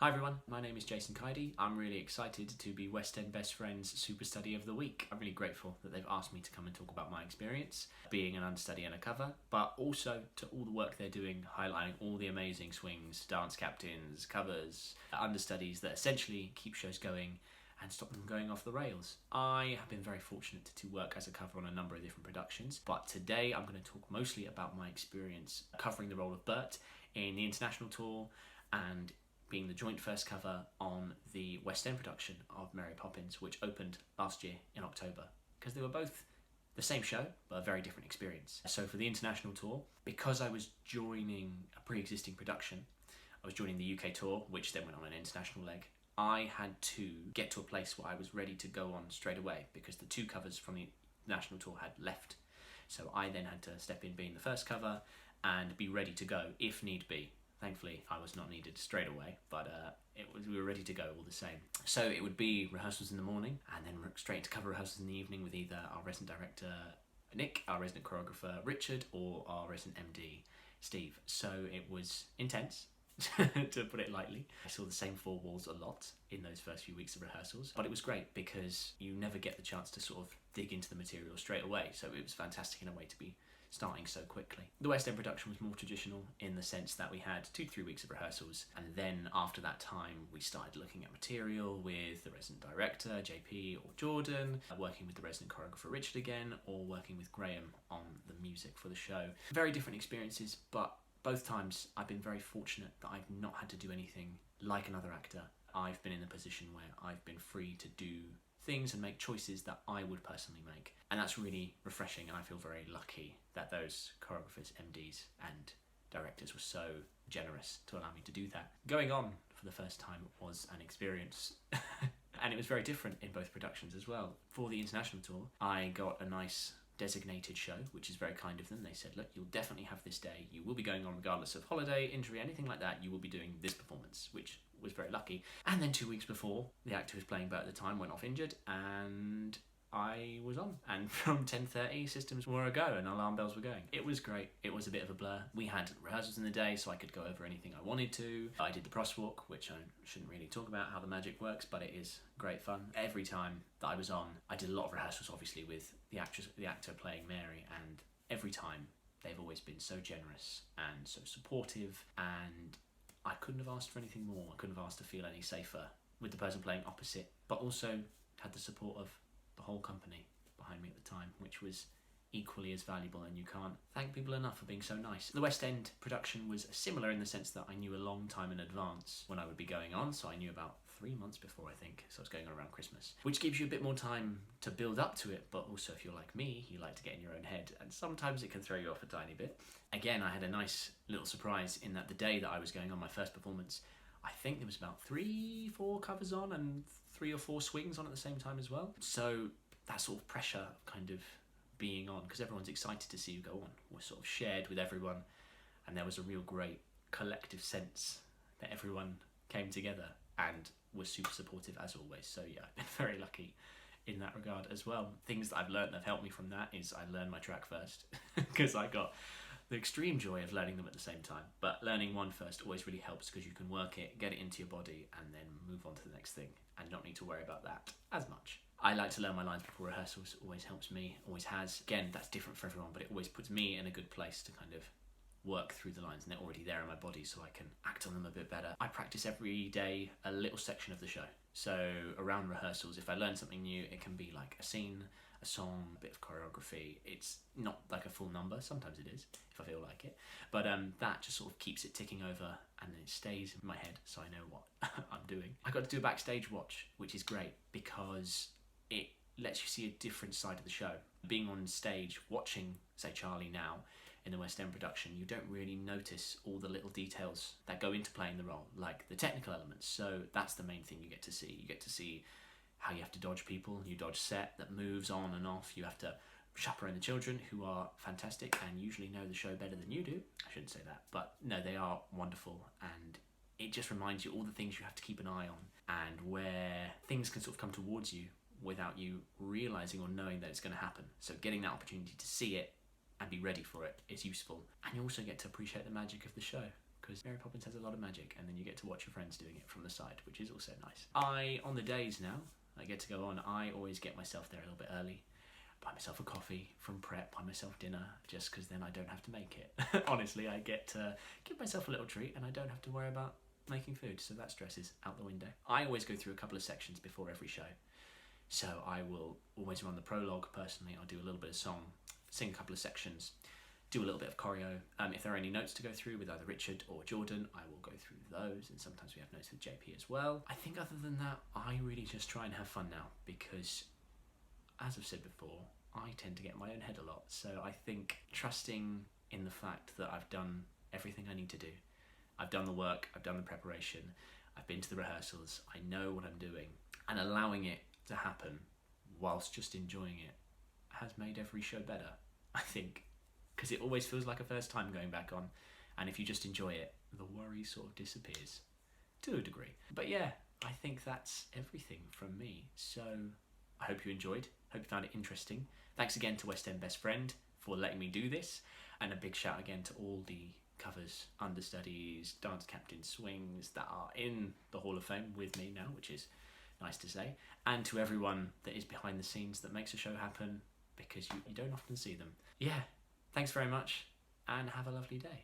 Hi everyone, my name is Jason Kajdي. I'm really excited to be West End Best Friends Superstudy of the Week. I'm really grateful that they've asked me to come and talk about my experience being an understudy and a cover, but also to all the work they're doing highlighting all the amazing swings, dance captains, covers, understudies that essentially keep shows going and stop them going off the rails. I have been very fortunate to work as a cover on a number of different productions, but today I'm going to talk mostly about my experience covering the role of Bert in the international tour and being the joint first cover on the West End production of Mary Poppins, which opened last year in October, because they were both the same show, but a very different experience. So for the international tour, because I was joining a pre-existing production, I was joining the UK tour, which then went on an international leg, I had to get to a place where I was ready to go on straight away, because the two covers from the national tour had left. So I then had to step in being the first cover and be ready to go if need be. Thankfully, I was not needed straight away, but we were ready to go all the same. So it would be rehearsals in the morning, and then straight to cover rehearsals in the evening with either our resident director, Nick, our resident choreographer, Richard, or our resident MD, Steve. So it was intense, to put it lightly. I saw the same four walls a lot in those first few weeks of rehearsals, but it was great because you never get the chance to sort of dig into the material straight away. So it was fantastic in a way to be starting so quickly. The West End production was more traditional in the sense that we had 2 to 3 weeks of rehearsals, and then after that time we started looking at material with the resident director, JP or Jordan, working with the resident choreographer Richard again, or working with Graham on the music for the show. Very different experiences, but both times I've been very fortunate that I've not had to do anything like another actor. I've been in a position where I've been free to do things and make choices that I would personally make, and that's really refreshing, and I feel very lucky that those choreographers, MDs and directors were so generous to allow me to do that. Going on for the first time was an experience and it was very different in both productions as well. For the international tour, I got a nice designated show, which is very kind of them. They said, look, you'll definitely have this day, you will be going on regardless of holiday, injury, anything like that, you will be doing this performance, which was very lucky. And then 2 weeks before, the actor who was playing Bert at the time went off injured, and I was on, and from 10:30 systems were a go and alarm bells were going. It was great. It was a bit of a blur. We had rehearsals in the day so I could go over anything I wanted to. I did the crosswalk, which I shouldn't really talk about how the magic works, but it is great fun. Every time that I was on, I did a lot of rehearsals obviously with the actor playing Mary, and every time they've always been so generous and so supportive, and I couldn't have asked for anything more. I couldn't have asked to feel any safer with the person playing opposite, but also had the support of the whole company behind me at the time, which was equally as valuable, and you can't thank people enough for being so nice. The West End production was similar in the sense that I knew a long time in advance when I would be going on, so I knew about 3 months before, I think, so I was going on around Christmas, which gives you a bit more time to build up to it, but also if you're like me, you like to get in your own head, and sometimes it can throw you off a tiny bit. Again, I had a nice little surprise in that the day that I was going on my first performance, I think there was about 3-4 covers on and 3 or 4 swings on at the same time as well. So that sort of pressure kind of being on, because everyone's excited to see you go on, was sort of shared with everyone, and there was a real great collective sense that everyone came together and was super supportive as always. So yeah, I've been very lucky in that regard as well. Things that I've learned that have helped me from that is I learned my track first because I got the extreme joy of learning them at the same time. But learning one first always really helps because you can work it, get it into your body, and then move on to the next thing and not need to worry about that as much. I like to learn my lines before rehearsals. It always helps me, always has. Again, that's different for everyone, but it always puts me in a good place to kind of work through the lines, and they're already there in my body so I can act on them a bit better. I practice every day a little section of the show. So around rehearsals, if I learn something new, it can be like a scene, a song, a bit of choreography. It's not like a full number, sometimes it is, if I feel like it. But that just sort of keeps it ticking over and it stays in my head so I know what I'm doing. I got to do a backstage watch, which is great because it lets you see a different side of the show. Being on stage, watching, say, Charlie now, in the West End production, you don't really notice all the little details that go into playing the role, like the technical elements. So that's the main thing you get to see. You get to see how you have to dodge people, you dodge set that moves on and off, you have to chaperone the children who are fantastic and usually know the show better than you do. I shouldn't say that, but no, they are wonderful, and it just reminds you all the things you have to keep an eye on and where things can sort of come towards you without you realising or knowing that it's going to happen. So getting that opportunity to see it and be ready for it is useful. And you also get to appreciate the magic of the show because Mary Poppins has a lot of magic, and then you get to watch your friends doing it from the side, which is also nice. On the days now I get to go on, I always get myself there a little bit early, buy myself a coffee from prep, buy myself dinner, just because then I don't have to make it. Honestly, I get to give myself a little treat and I don't have to worry about making food, so that stress is out the window. I always go through a couple of sections before every show. So I will always run the prologue personally. I'll do a little bit of song, sing a couple of sections, do a little bit of choreo. If there are any notes to go through with either Richard or Jordan, I will go through those, and sometimes we have notes with JP as well. I think other than that, I really just try and have fun now, because as I've said before, I tend to get in my own head a lot. So I think trusting in the fact that I've done everything I need to do. I've done the work, I've done the preparation, I've been to the rehearsals, I know what I'm doing, and allowing it to happen whilst just enjoying it has made every show better, I think, because it always feels like a first time going back on, and if you just enjoy it, the worry sort of disappears to a degree. But yeah, I think that's everything from me. So I hope you enjoyed, hope you found it interesting. Thanks again to West End Best Friend for letting me do this, and a big shout again to all the covers, understudies, dance captain swings that are in the Hall of Fame with me now, which is nice to say, and to everyone that is behind the scenes that makes a show happen, because you don't often see them. Yeah, thanks very much, and have a lovely day.